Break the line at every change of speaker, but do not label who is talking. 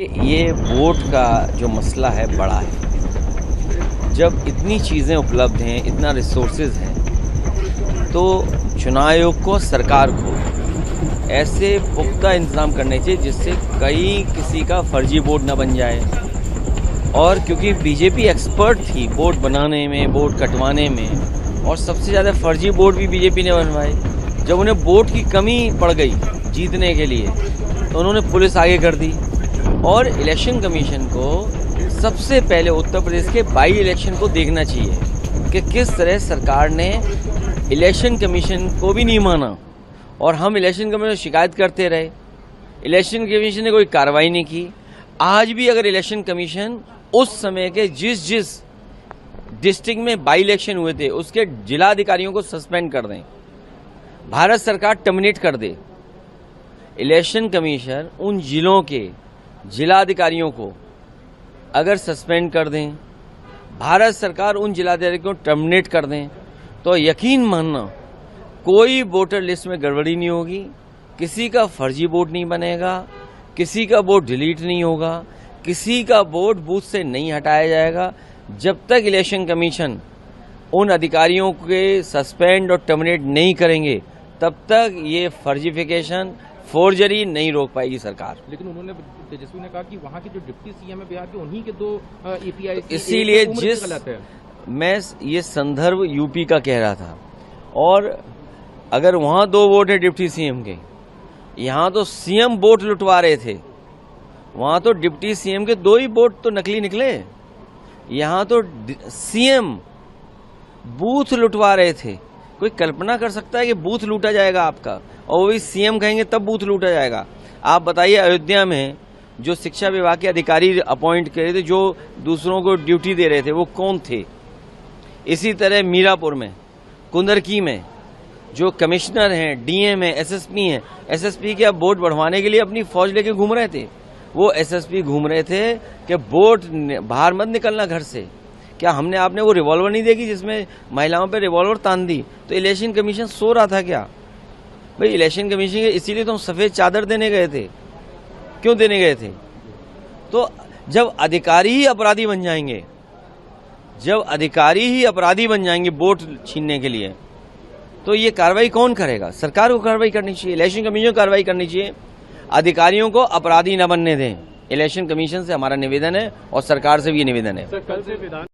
ये वोट का जो मसला है बड़ा है। जब इतनी चीज़ें उपलब्ध हैं, इतना रिसोर्सेज हैं, तो चुनाव आयोग को, सरकार को ऐसे पुख्ता इंतज़ाम करने चाहिए जिससे कहीं किसी का फर्जी वोट न बन जाए। और क्योंकि बीजेपी एक्सपर्ट थी वोट बनाने में, वोट कटवाने में, और सबसे ज़्यादा फर्जी वोट भी बीजेपी ने बनवाए। जब उन्हें वोट की कमी पड़ गई जीतने के लिए तो उन्होंने पुलिस आगे कर दी। और इलेक्शन कमीशन को सबसे पहले उत्तर प्रदेश के बाई इलेक्शन को देखना चाहिए कि किस तरह सरकार ने इलेक्शन कमीशन को भी नहीं माना और हम इलेक्शन कमीशन से शिकायत करते रहे। इलेक्शन कमीशन ने कोई कार्रवाई नहीं की। आज भी अगर इलेक्शन कमीशन उस समय के जिस डिस्ट्रिक्ट में बाई इलेक्शन हुए थे उसके जिलाधिकारियों को सस्पेंड कर दें, भारत सरकार टर्मिनेट कर दे, इलेक्शन कमीशन उन जिलों के जिलाधिकारियों को अगर सस्पेंड कर दें, भारत सरकार उन जिलाधिकारियों को टर्मिनेट कर दें, तो यकीन मानना कोई वोटर लिस्ट में गड़बड़ी नहीं होगी, किसी का फर्जी वोट नहीं बनेगा, किसी का वोट डिलीट नहीं होगा, किसी का वोट बूथ से नहीं हटाया जाएगा। जब तक इलेक्शन कमीशन उन अधिकारियों के सस्पेंड और टर्मिनेट नहीं करेंगे तब तक ये फर्जीफिकेशन, फोर्जरी नहीं रोक पाएगी सरकार।
लेकिन उन्होंने, तेजस्वी ने कहा कि वहाँ के जो डिप्टी सीएम है बिहार के, उन्हीं के 2 एपीआई,
इसीलिए जिस मैं ये संदर्भ यूपी का कह रहा था, और अगर वहाँ 2 वोट है डिप्टी सीएम के, यहाँ तो सीएम वोट लुटवा रहे थे, वहाँ तो डिप्टी सीएम के 2 ही वोट तो नकली निकले, यहाँ तो सीएम बूथ लुटवा रहे थे। कोई कल्पना कर सकता है कि बूथ लूटा जाएगा आपका, और वो भी सीएम कहेंगे तब बूथ लूटा जाएगा? आप बताइए, अयोध्या में जो शिक्षा विभाग के अधिकारी अपॉइंट करे थे, जो दूसरों को ड्यूटी दे रहे थे, वो कौन थे? इसी तरह मीरापुर में, कुंदरकी में जो कमिश्नर हैं, डीएम है, एसएसपी हैं, एसएसपी के अब वोट बढ़वाने के लिए अपनी फौज लेके घूम रहे थे। वो एसएसपी घूम रहे थे कि वोट बाहर मत निकलना घर से। क्या हमने आपने वो रिवॉल्वर नहीं देखी जिसमें महिलाओं पे रिवॉल्वर तान दी? तो इलेक्शन कमीशन सो रहा था क्या? भाई इलेक्शन कमीशन इसीलिए तो हम सफेद चादर देने गए थे। क्यों देने गए थे? तो जब अधिकारी ही अपराधी बन जाएंगे, जब अधिकारी ही अपराधी बन जाएंगे वोट छीनने के लिए, तो ये कार्रवाई कौन करेगा? सरकार को कार्रवाई करनी चाहिए, इलेक्शन कमीशन को कार्रवाई करनी चाहिए। अधिकारियों को अपराधी न बनने दें। इलेक्शन कमीशन से हमारा निवेदन है और सरकार से भी ये निवेदन है।